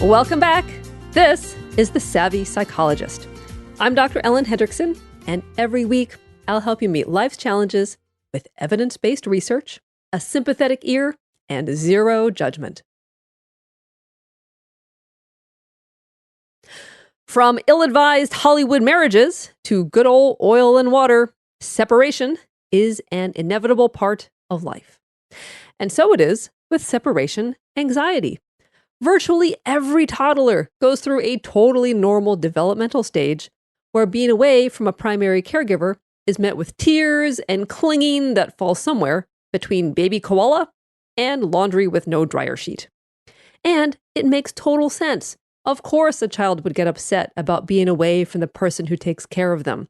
Welcome back. This is The Savvy Psychologist. I'm Dr. Ellen Hendrickson, and every week I'll help you meet life's challenges with evidence-based research, a sympathetic ear, and zero judgment. From ill-advised Hollywood marriages to good old oil and water, separation is an inevitable part of life. And so it is with separation anxiety. Virtually every toddler goes through a totally normal developmental stage where being away from a primary caregiver is met with tears and clinging that falls somewhere between baby koala and laundry with no dryer sheet. And it makes total sense. Of course, a child would get upset about being away from the person who takes care of them.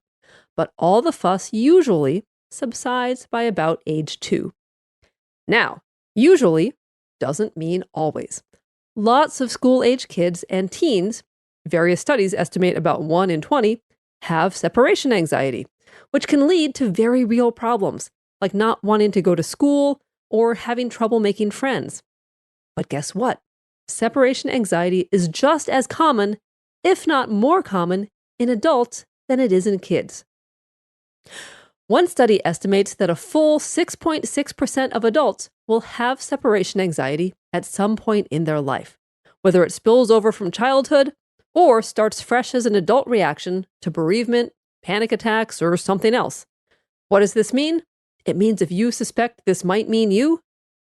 But all the fuss usually subsides by about age 2. Now, usually doesn't mean always. Lots of school-age kids and teens, various studies estimate about 1 in 20, have separation anxiety, which can lead to very real problems, like not wanting to go to school or having trouble making friends. But guess what? Separation anxiety is just as common, if not more common, in adults than it is in kids. One study estimates that a full 6.6% of adults will have separation anxiety at some point in their life, whether it spills over from childhood or starts fresh as an adult reaction to bereavement, panic attacks, or something else. What does this mean? It means if you suspect this might mean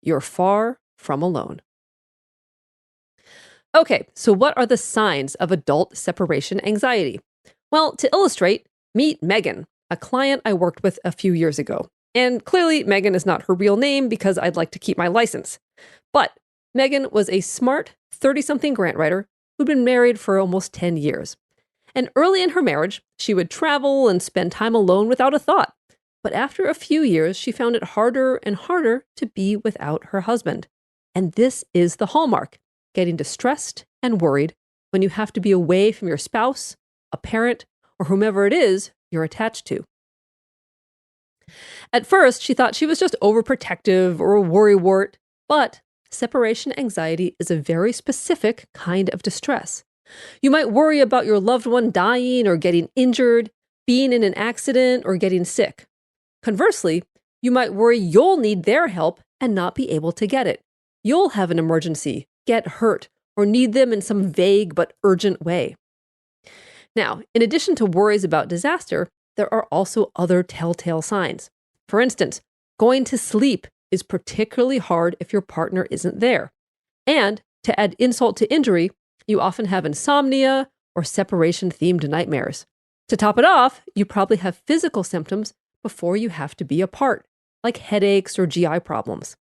you're far from alone. Okay, so what are the signs of adult separation anxiety? Well, to illustrate, meet Megan, a client I worked with a few years ago. And clearly, Megan is not her real name because I'd like to keep my license. But Megan was a smart 30-something grant writer who'd been married for almost 10 years. And early in her marriage, she would travel and spend time alone without a thought. But after a few years, she found it harder and harder to be without her husband. And this is the hallmark, getting distressed and worried when you have to be away from your spouse, a parent, or whomever it is you're attached to. At first, she thought she was just overprotective or a worrywart, but separation anxiety is a very specific kind of distress. You might worry about your loved one dying or getting injured, being in an accident, or getting sick. Conversely, you might worry you'll need their help and not be able to get it. You'll have an emergency, get hurt, or need them in some vague but urgent way. Now, in addition to worries about disaster, there are also other telltale signs. For instance, going to sleep is particularly hard if your partner isn't there. And to add insult to injury, you often have insomnia or separation-themed nightmares. To top it off, you probably have physical symptoms before you have to be apart, like headaches or GI problems.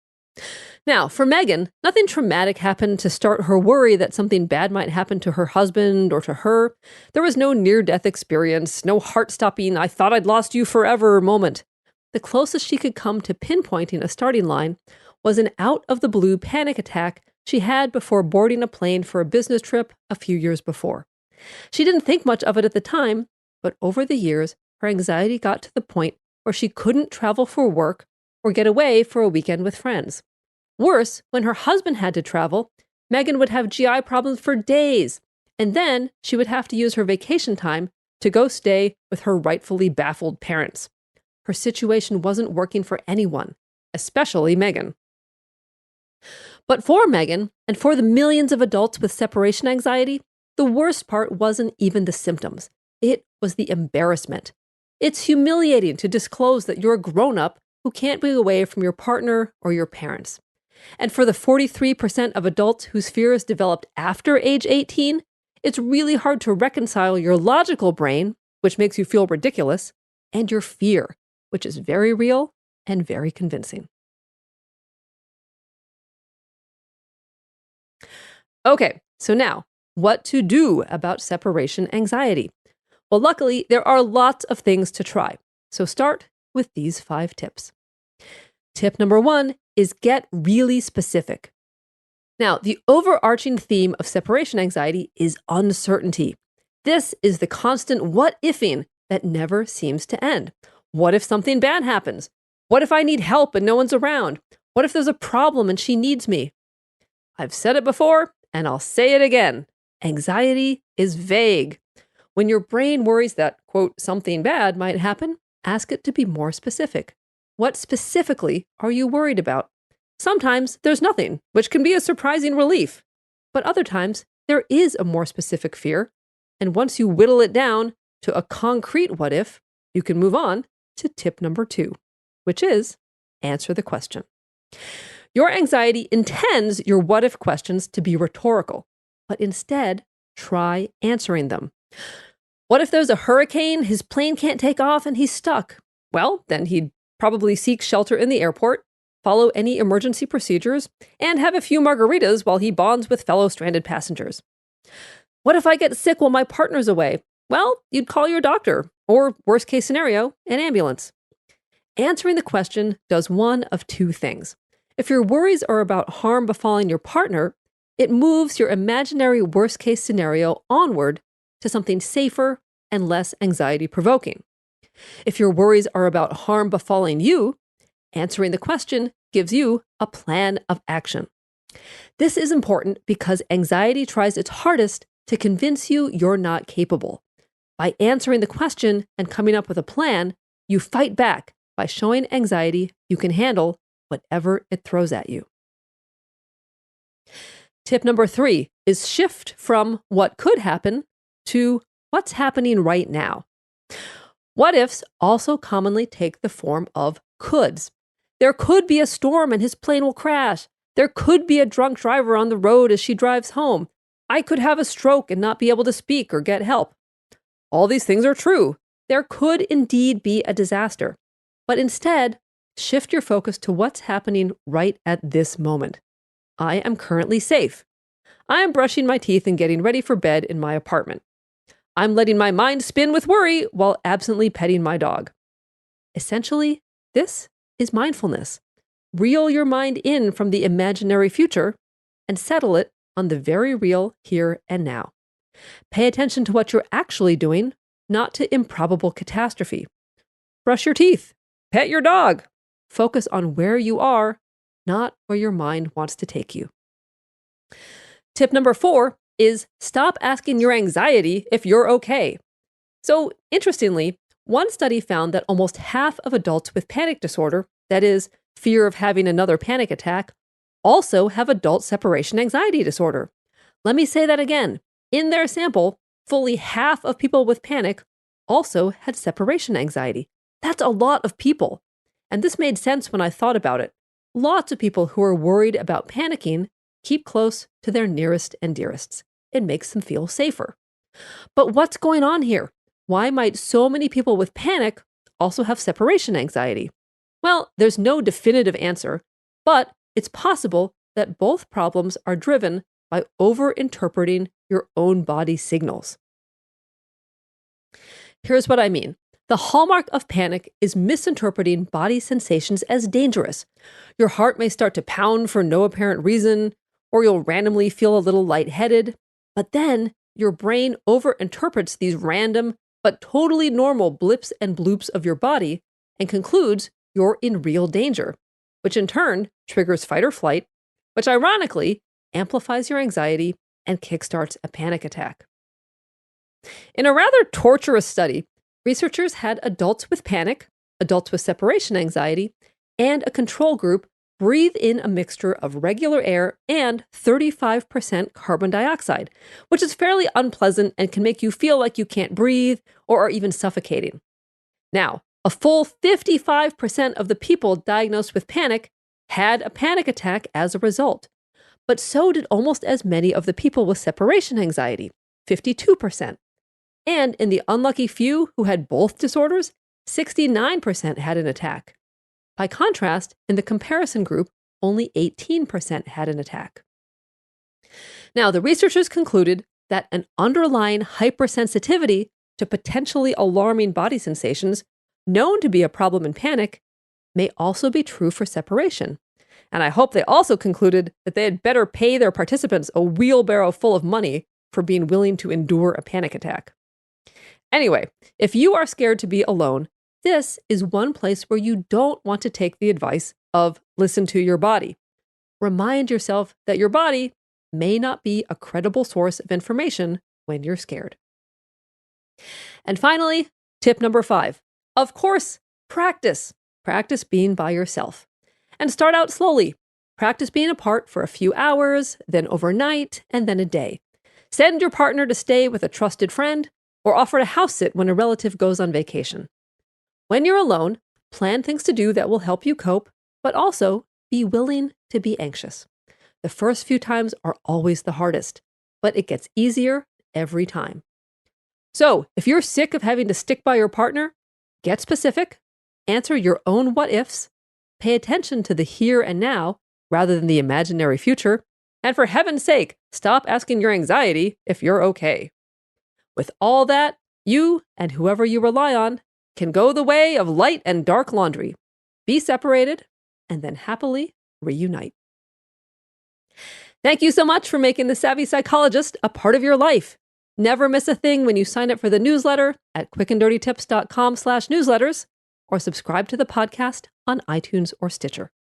Now, for Megan, nothing traumatic happened to start her worry that something bad might happen to her husband or to her. There was no near-death experience, no heart-stopping, I thought I'd lost you forever moment. The closest she could come to pinpointing a starting line was an out-of-the-blue panic attack she had before boarding a plane for a business trip a few years before. She didn't think much of it at the time, but over the years, her anxiety got to the point where she couldn't travel for work or get away for a weekend with friends. Worse, when her husband had to travel, Megan would have GI problems for days, and then she would have to use her vacation time to go stay with her rightfully baffled parents. Her situation wasn't working for anyone, especially Megan. But for Megan, and for the millions of adults with separation anxiety, the worst part wasn't even the symptoms. It was the embarrassment. It's humiliating to disclose that you're a grown-up who can't be away from your partner or your parents. And for the 43% of adults whose fears developed after age 18, it's really hard to reconcile your logical brain, which makes you feel ridiculous, and your fear, which is very real and very convincing. Okay, so now, what to do about separation anxiety? Well, luckily, there are lots of things to try. So start with these 5 tips. Tip number 1 is get really specific. Now, the overarching theme of separation anxiety is uncertainty. This is the constant what-ifing that never seems to end. What if something bad happens? What if I need help and no one's around? What if there's a problem and she needs me? I've said it before, and I'll say it again. Anxiety is vague. When your brain worries that, quote, something bad might happen, ask it to be more specific. What specifically are you worried about? Sometimes there's nothing, which can be a surprising relief. But other times, there is a more specific fear. And once you whittle it down to a concrete what if, you can move on to tip number 2, which is answer the question. Your anxiety intends your what if questions to be rhetorical, but instead, try answering them. What if there's a hurricane, his plane can't take off, and he's stuck? Well, then he'd probably seek shelter in the airport, follow any emergency procedures, and have a few margaritas while he bonds with fellow stranded passengers. What if I get sick while my partner's away? Well, you'd call your doctor, or worst case scenario, an ambulance. Answering the question does one of 2 things. If your worries are about harm befalling your partner, it moves your imaginary worst case scenario onward to something safer and less anxiety-provoking. If your worries are about harm befalling you, answering the question gives you a plan of action. This is important because anxiety tries its hardest to convince you you're not capable. By answering the question and coming up with a plan, you fight back by showing anxiety you can handle whatever it throws at you. Tip number 3 is shift from what could happen to what's happening right now. What ifs also commonly take the form of coulds. There could be a storm and his plane will crash. There could be a drunk driver on the road as she drives home. I could have a stroke and not be able to speak or get help. All these things are true. There could indeed be a disaster. But instead, shift your focus to what's happening right at this moment. I am currently safe. I am brushing my teeth and getting ready for bed in my apartment. I'm letting my mind spin with worry while absently petting my dog. Essentially, this is mindfulness. Reel your mind in from the imaginary future and settle it on the very real here and now. Pay attention to what you're actually doing, not to improbable catastrophe. Brush your teeth. Pet your dog. Focus on where you are, not where your mind wants to take you. Tip number 4 is stop asking your anxiety if you're okay. So, interestingly, one study found that almost half of adults with panic disorder, that is, fear of having another panic attack, also have adult separation anxiety disorder. Let me say that again. In their sample, fully half of people with panic also had separation anxiety. That's a lot of people. And this made sense when I thought about it. Lots of people who are worried about panicking keep close to their nearest and dearests. It makes them feel safer. But what's going on here? Why might so many people with panic also have separation anxiety? Well, there's no definitive answer, but it's possible that both problems are driven by over-interpreting your own body signals. Here's what I mean. The hallmark of panic is misinterpreting body sensations as dangerous. Your heart may start to pound for no apparent reason, or you'll randomly feel a little lightheaded, but then your brain overinterprets these random but totally normal blips and bloops of your body and concludes you're in real danger, which in turn triggers fight or flight, which ironically amplifies your anxiety and kickstarts a panic attack. In a rather torturous study, researchers had adults with panic, adults with separation anxiety, and a control group breathe in a mixture of regular air and 35% carbon dioxide, which is fairly unpleasant and can make you feel like you can't breathe or are even suffocating. Now, a full 55% of the people diagnosed with panic had a panic attack as a result, but so did almost as many of the people with separation anxiety, 52%. And in the unlucky few who had both disorders, 69% had an attack. By contrast, in the comparison group, only 18% had an attack. Now, the researchers concluded that an underlying hypersensitivity to potentially alarming body sensations, known to be a problem in panic, may also be true for separation. And I hope they also concluded that they had better pay their participants a wheelbarrow full of money for being willing to endure a panic attack. Anyway, if you are scared to be alone, this is one place where you don't want to take the advice of listen to your body. Remind yourself that your body may not be a credible source of information when you're scared. And finally, tip number 5. Of course, practice. Practice being by yourself. And start out slowly. Practice being apart for a few hours, then overnight, and then a day. Send your partner to stay with a trusted friend, or offer to house sit when a relative goes on vacation. When you're alone, plan things to do that will help you cope, but also be willing to be anxious. The first few times are always the hardest, but it gets easier every time. So, if you're sick of having to stick by your partner, get specific, answer your own what ifs, pay attention to the here and now rather than the imaginary future, and for heaven's sake, stop asking your anxiety if you're okay. With all that, you and whoever you rely on can go the way of light and dark laundry, be separated, and then happily reunite. Thank you so much for making The Savvy Psychologist a part of your life. Never miss a thing when you sign up for the newsletter at quickanddirtytips.com/newsletters or subscribe to the podcast on iTunes or Stitcher.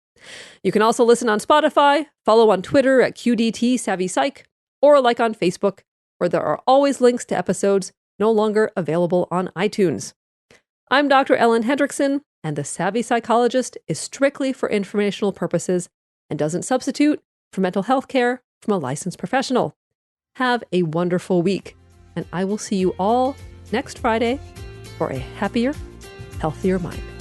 You can also listen on Spotify, follow on Twitter at QDT Savvy Psych, or like on Facebook, where there are always links to episodes no longer available on iTunes. I'm Dr. Ellen Hendrickson, and The Savvy Psychologist is strictly for informational purposes and doesn't substitute for mental health care from a licensed professional. Have a wonderful week, and I will see you all next Friday for a happier, healthier mind.